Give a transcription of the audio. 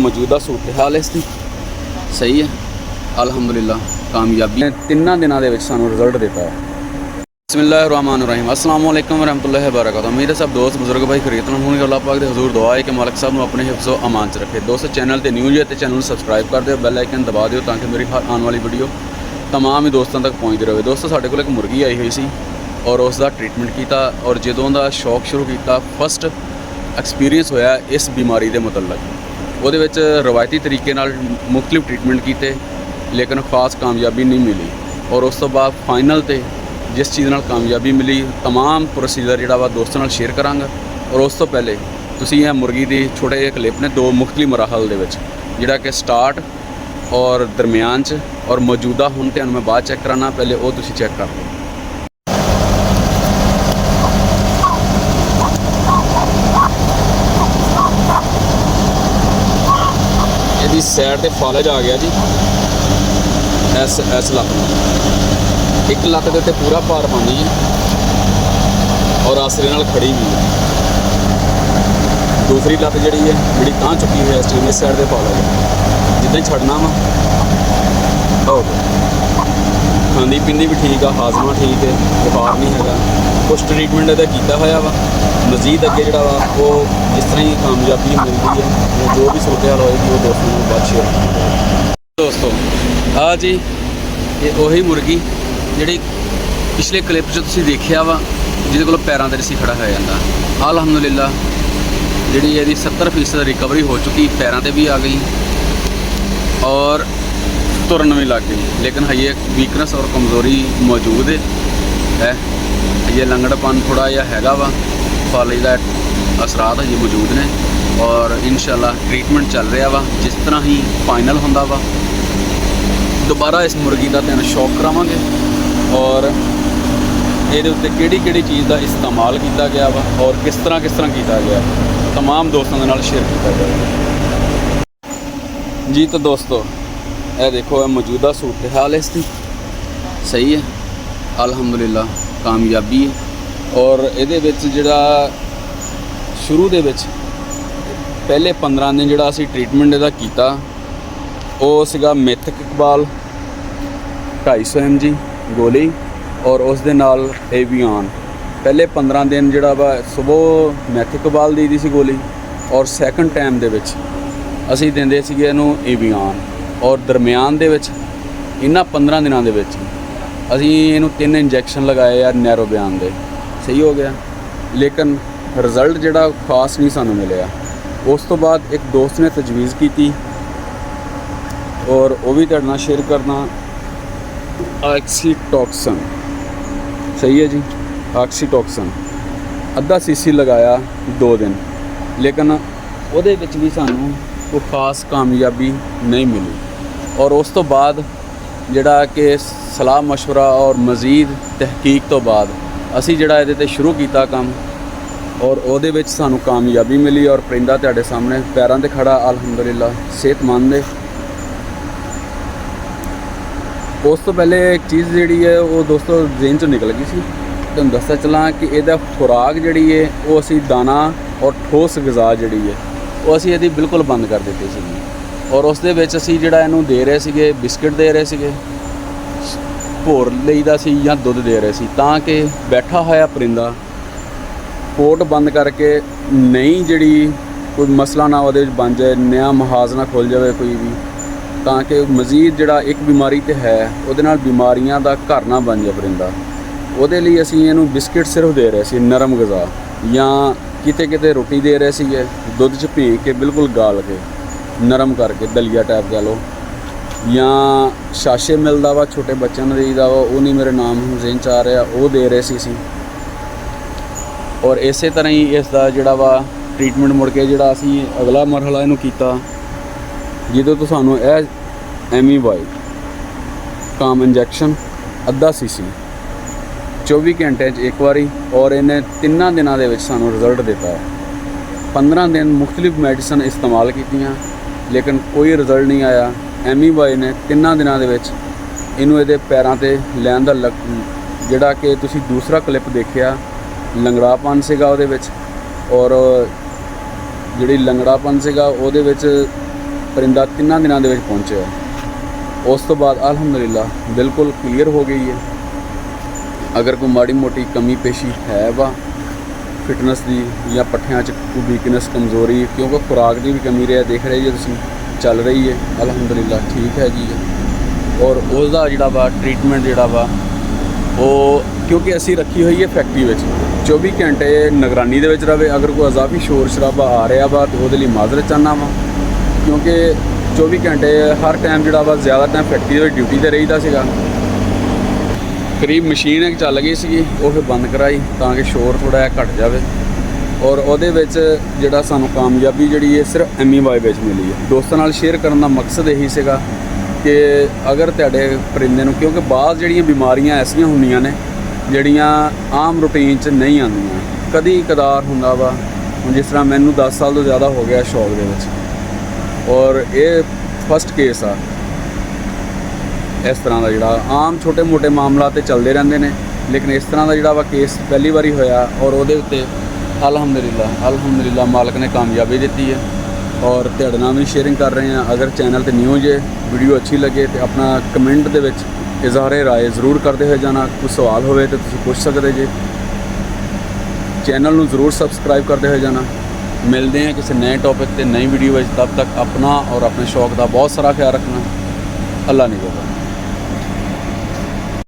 मौजूदा सूरत हाल इसकी सही है अल्हम्दुलिल्लाह कामयाबी तिन्ना दिनों के सानू रिजल्ट देता है। बिस्मिल्लाहिर्रहमानिर्रहीम अस्सलाम वालेकुम वरहमतुल्लाहि वबरकातुहू। मेरे सब दोस्त बुजुर्ग भाई खरीदना होने अल्लाह पाक दे हुजूर दुआ है कि मालिक साहब ने अपने हिफ्ज़ो अमान च रखे। दोस्तों चैनल ते न्यू है तो चैनल सबसक्राइब कर दो, बैल आइकन दबा दो ताकि मेरी हर आने वाली वीडियो तमाम ही दोस्तों तक पहुँचती रहे। दोस्तों साढ़े कोल एक मुर्गी आई हुई सी और उसका ट्रीटमेंट किया और जदों का शौक शुरू किया फस्ट एक्सपीरियंस होया इस बीमारी के मुतलक वो रवायती तरीके नाल मुख्तलिफ ट्रीटमेंट किए लेकिन खास कामयाबी नहीं मिली और उस तो बाद फाइनल ते जिस चीज़ नाल कामयाबी मिली तमाम प्रोसीजर जिहड़ा वा दोस्तों नाल शेयर करांगा। और उस तो पहले तुसीं यह मुर्गी दी छोटे जिहे क्लिप ने दो मुख्तलिफ मराहल दे विच जिहड़ा कि स्टार्ट और दरमियान च और मौजूदा हुण ते मैं बाद चैक कराना, पहले वो तुसीं चैक कर लो। ਇਹਦੀ ਸਾਈਡ ਤੇ ਫਾਲਜ ਆ ਗਿਆ ਜੀ ਐਸ ਲੱਤ ਨੂੰ ਇੱਕ ਲੱਤ ਦੇ ਉੱਤੇ ਪੂਰਾ ਭਾਰ ਪਾਉਂਦੀ ਹੈ ਔਰ ਆਸਰੇ ਨਾਲ ਖੜੀ ਵੀ ਹੈ। ਦੂਸਰੀ ਲੱਤ ਜਿਹੜੀ ਤਾਂ ਚੁੱਕੀ ਹੋਈ ਹੈ ਇਸ ਸਾਈਡ ਤੇ ਫਾਲਜ ਜਿੱਦਾਂ ਹੀ ਛੱਡਣਾ ਵਾ ਹੋ ਖਾਂਦੀ ਪੀਂਦੀ ਵੀ ਠੀਕ ਆ, ਹਾਜ਼ਮਾ ਠੀਕ ਹੈ, ਬੁਖਾਰ ਨਹੀਂ ਹੈਗਾ। ਕੁਛ ਟ੍ਰੀਟਮੈਂਟ ਇਹਦਾ ਕੀਤਾ ਹੋਇਆ ਵਾ, ਮਜ਼ੀਦ ਅੱਗੇ ਜਿਹੜਾ ਵਾ ਉਹ ਜਿਸ ਤਰ੍ਹਾਂ ਹੀ ਕਾਮਯਾਬੀ ਮਿਲਦੀ ਹੈ ਜੋ ਵੀ सूरत हाल होएगी वो दोस्तों को बात शेयर। दोस्तों हाँ जी ये वही मुर्गी जी पिछले क्लिप जो तुसीं देखिया वा जिहदे कोल पैरों ते रस्सी खड़ा हो जाता। अल्हम्दुलिल्लाह जी ये 70% रिकवरी हो चुकी, पैरों ते भी आ गई और तुरन भी लग गई, लेकिन ये वीकनेस और कमज़ोरी मौजूद है। ये लंगड़पन थोड़ा जिहा हैगा वा, फालज का असरात ये मौजूद ने और इंशाल्लाह ट्रीटमेंट चल रहा वा। जिस तरह ही फाइनल होंदा वा दोबारा इस मुर्गी का तुहानूं शौक करावांगे और ये उत्ते किहड़ी चीज़ का इस्तेमाल किया गया वा और किस तरह किया गया तमाम दोस्तों के नाल शेयर किया गया जी। तो दोस्तों यह देखो मौजूदा सूरत हाल इसकी सही है अल्हम्दुलिल्लाह कामयाबी है। और ये जिहड़ा शुरू दे विच पहले 15 दिन जिहड़ा असीं ट्रीटमेंट इहदा कीता ਉਹ ਸੀਗਾ ਮਿਥਕ ਇਕਬਾਲ 250 mg ਗੋਲੀ और उस दे नाल एवियान। पहले 15 दिन जिहड़ा वा सुबह मिथक इकबाल दी सी गोली और सैकंड टाइम दे विच असीं दिंदे सीगे इहनूं एवियान और दरमियान दे विच इन्हां 15 दिनां दे विच असीं इहनूं 3 इंजैक्शन लगाए आ नैरोबियान दे। सही हो गया लेकिन रिजल्ट जिहड़ा खास नहीं सानूं मिलिया। उस तो बाद एक दोस्त ने तजवीज़ की और वो भी तुहाडे नाल शेयर करना ऑक्सीटॉक्सन। सही है जी ऑक्सीटॉक्सन अद्धा सीसी लगाया 2 दिन लेकिन उहदे विच भी सानूं कोई खास कामयाबी नहीं मिली। और उस तो बाद जिहड़ा कि सलाह मशवरा और मज़ीद तहकीक तो बाद असी जिहड़ा इहदे ते शुरू कीता काम और उहदे विच सानूं कामयाबी मिली और परिंदा तुहाडे सामने पैरां ते खड़ा अल्हम्दुलिल्लाह सेहतमंद है। उस तो पहले एक चीज़ जी है वो दोस्तों जेन चो निकल गई सी, तुहानूं दसदा चलां कि इहदा खुराक जी है वो असी दाना और ठोस गज़ा जी है वो असी इहदी बिल्कुल बंद कर दी सी और उस दे विच असी जिहड़ा इहनूं दे रहे सीगे बिस्किट दे रहे सीगे, भोर लईदा सी या दुध दे रहे सी ताकि बैठा होया परिंदा पोट बंद करके नहीं जिहड़ी कोई मसला ना उहदे विच बन जाए, नया महाज ना खुल जाए कोई भी, ताकि मज़ीद जिहड़ा एक बीमारी तो है उहदे नाल बीमारियां दा घर ना बन जाए परिंदा। उहदे लई असीं इहनूं बिस्किट सिर्फ दे रहे सी नरम गज़ा या किते रोटी दे रहे सीगे दुध च भीग के बिल्कुल गाल के नरम करके दलिया टाइप कह लो या शाशे मिलदा वा छोटे बच्चों नूं देईदा वा वो नहीं मेरे नाम जेन च आ रहा वो दे रहे सी और इस तरह ही इसका जिहड़ा वा ट्रीटमेंट मुड़ के जिहड़ा असीं अगला मरहला इहनूं कीता जिदों तो सानूं MEY काम इंजैक्शन अद्धा सीसी 24 घंटे एक बारी और इन्हें 3 दिनों के सानूं रिजल्ट दिता है। 15 दिन मुख्तलिफ मैडिसन इस्तेमाल कीतियां लेकिन कोई रिजल्ट नहीं आया। MEY ने 3 दिनों के इनू ये पैरों ते लैन दा जिहड़ा कि तुसीं दूसरा क्लिप देखिया लंगड़ापन सीगा उहदे विच और जिहड़ी लंगड़ापन सीगा उहदे विच ਪਰਿੰਦਾ 3 ਦਿਨਾਂ ਦੇ ਵਿੱਚ ਪਹੁੰਚਿਆ। ਉਸ ਤੋਂ ਬਾਅਦ ਅਲਹਮਦੁਲਿਲਾ ਬਿਲਕੁਲ ਕਲੀਅਰ ਹੋ ਗਈ ਹੈ। ਅਗਰ ਕੋਈ ਮਾੜੀ ਮੋਟੀ ਕਮੀ ਪੇਸ਼ੀ ਹੈ ਵਾ ਫਿਟਨੈਸ ਦੀ ਜਾਂ ਪੱਠਿਆਂ 'ਚ ਕੋਈ ਵੀਕਨੈਸ ਕਮਜ਼ੋਰੀ, ਕਿਉਂਕਿ ਖੁਰਾਕ ਦੀ ਵੀ ਕਮੀ ਰਿਹਾ ਦੇਖ ਰਹੇ ਜੀ ਤੁਸੀਂ, ਚੱਲ ਰਹੀ ਹੈ ਅਲਹਮਦੁਲਿਲਾ ਠੀਕ ਹੈਗੀ ਹੈ। ਔਰ ਉਸ ਦਾ ਜਿਹੜਾ ਵਾ ਟ੍ਰੀਟਮੈਂਟ ਜਿਹੜਾ ਵਾ ਉਹ ਕਿਉਂਕਿ ਅਸੀਂ ਰੱਖੀ ਹੋਈ ਹੈ ਫੈਕਟਰੀ ਵਿੱਚ 24 ਘੰਟੇ ਨਿਗਰਾਨੀ ਦੇ ਵਿੱਚ ਰਵੇ। ਅਗਰ ਕੋਈ ਅਜ਼ਾਫੀ ਸ਼ੋਰ ਸ਼ਰਾਬਾ ਆ ਰਿਹਾ ਵਾ ਤਾਂ ਉਹਦੇ ਲਈ ਮਾਜ਼ਰਤ ਚਾਹੁੰਦਾ ਵਾ, ਕਿਉਂਕਿ 24 ਘੰਟੇ ਹਰ ਟਾਈਮ ਜਿਹੜਾ ਵਾ ਜ਼ਿਆਦਾ ਟਾਈਮ ਫੈਕਟਰੀ ਦੇ ਵਿੱਚ ਡਿਊਟੀ 'ਤੇ ਰਹੀਦਾ ਸੀਗਾ। ਕਰੀਬ ਮਸ਼ੀਨ ਇੱਕ ਚੱਲ ਗਈ ਸੀਗੀ, ਉਹ ਫਿਰ ਬੰਦ ਕਰਾਈ ਤਾਂ ਕਿ ਸ਼ੋਰ ਥੋੜ੍ਹਾ ਜਿਹਾ ਘਟ ਜਾਵੇ। ਔਰ ਉਹਦੇ ਵਿੱਚ ਜਿਹੜਾ ਸਾਨੂੰ ਕਾਮਯਾਬੀ ਜਿਹੜੀ ਹੈ ਸਿਰਫ ME ਵਿੱਚ ਮਿਲੀ ਹੈ। ਦੋਸਤਾਂ ਨਾਲ ਸ਼ੇਅਰ ਕਰਨ ਦਾ ਮਕਸਦ ਇਹੀ ਸੀਗਾ ਕਿ ਅਗਰ ਤੁਹਾਡੇ ਪਰਿੰਦੇ ਨੂੰ, ਕਿਉਂਕਿ ਬਾਅਦ ਜਿਹੜੀਆਂ ਬਿਮਾਰੀਆਂ ਐਸੀਆਂ ਹੁੰਦੀਆਂ ਨੇ ਜਿਹੜੀਆਂ ਆਮ ਰੂਟੀਨ 'ਚ ਨਹੀਂ ਆਉਂਦੀਆਂ, ਕਦੀ ਕਦਾਰ ਹੁੰਦਾ ਵਾ। ਹੁਣ ਜਿਸ ਤਰ੍ਹਾਂ ਮੈਨੂੰ 10 ਸਾਲ ਤੋਂ ਜ਼ਿਆਦਾ ਹੋ ਗਿਆ ਸ਼ੌਕ ਦੇ ਵਿੱਚ, ਔਰ ਇਹ ਫਸਟ ਕੇਸ ਆ ਇਸ ਤਰ੍ਹਾਂ ਦਾ। ਜਿਹੜਾ ਆਮ ਛੋਟੇ ਮੋਟੇ ਮਾਮਲਾ ਤੇ ਚੱਲਦੇ ਰਹਿੰਦੇ ਨੇ, ਲੇਕਿਨ ਇਸ ਤਰ੍ਹਾਂ ਦਾ ਜਿਹੜਾ ਵਾ ਕੇਸ ਪਹਿਲੀ ਵਾਰੀ ਹੋਇਆ। ਔਰ ਉਹਦੇ ਉੱਤੇ ਅਲਹਮਦੁਲਿਲਾ ਮਾਲਕ ਨੇ ਕਾਮਯਾਬੀ ਦਿੱਤੀ ਹੈ। ਔਰ ਤੁਹਾਡੇ ਨਾਲ ਵੀ ਸ਼ੇਅਰਿੰਗ ਕਰ ਰਹੇ ਹਾਂ। ਅਗਰ ਚੈਨਲ ਤੇ ਨਿਊ ਜੇ ਵੀਡੀਓ ਅੱਛੀ ਲੱਗੇ ਤੇ ਆਪਣਾ ਕਮੈਂਟ ਦੇ ਵਿੱਚ ਇਜ਼ਹਾਰੇ ਰਾਏ ਜ਼ਰੂਰ ਕਰਦੇ ਹੋਏ ਜਾਣਾ। ਕੋਈ ਸਵਾਲ ਹੋਵੇ ਤਾਂ ਤੁਸੀਂ ਪੁੱਛ ਸਕਦੇ ਜੇ। ਚੈਨਲ ਨੂੰ ਜ਼ਰੂਰ ਸਬਸਕ੍ਰਾਈਬ ਕਰਦੇ ਹੋਏ ਜਾਣਾ। ਮਿਲਦੇ ਹਾਂ ਕਿਸੇ ਨਏ ਟੌਪਿਕ ਤੇ ਨਈ ਵੀਡੀਓ ਵਿੱਚ। ਤਬ ਤੱਕ ਆਪਣਾ ਔਰ ਆਪਣੇ ਸ਼ੌਕ ਦਾ ਬਹੁਤ ਸਾਰਾ ਖਿਆਲ ਰੱਖਣਾ। ਅੱਲਾ ਨਿਗਹਿਬਾਨ।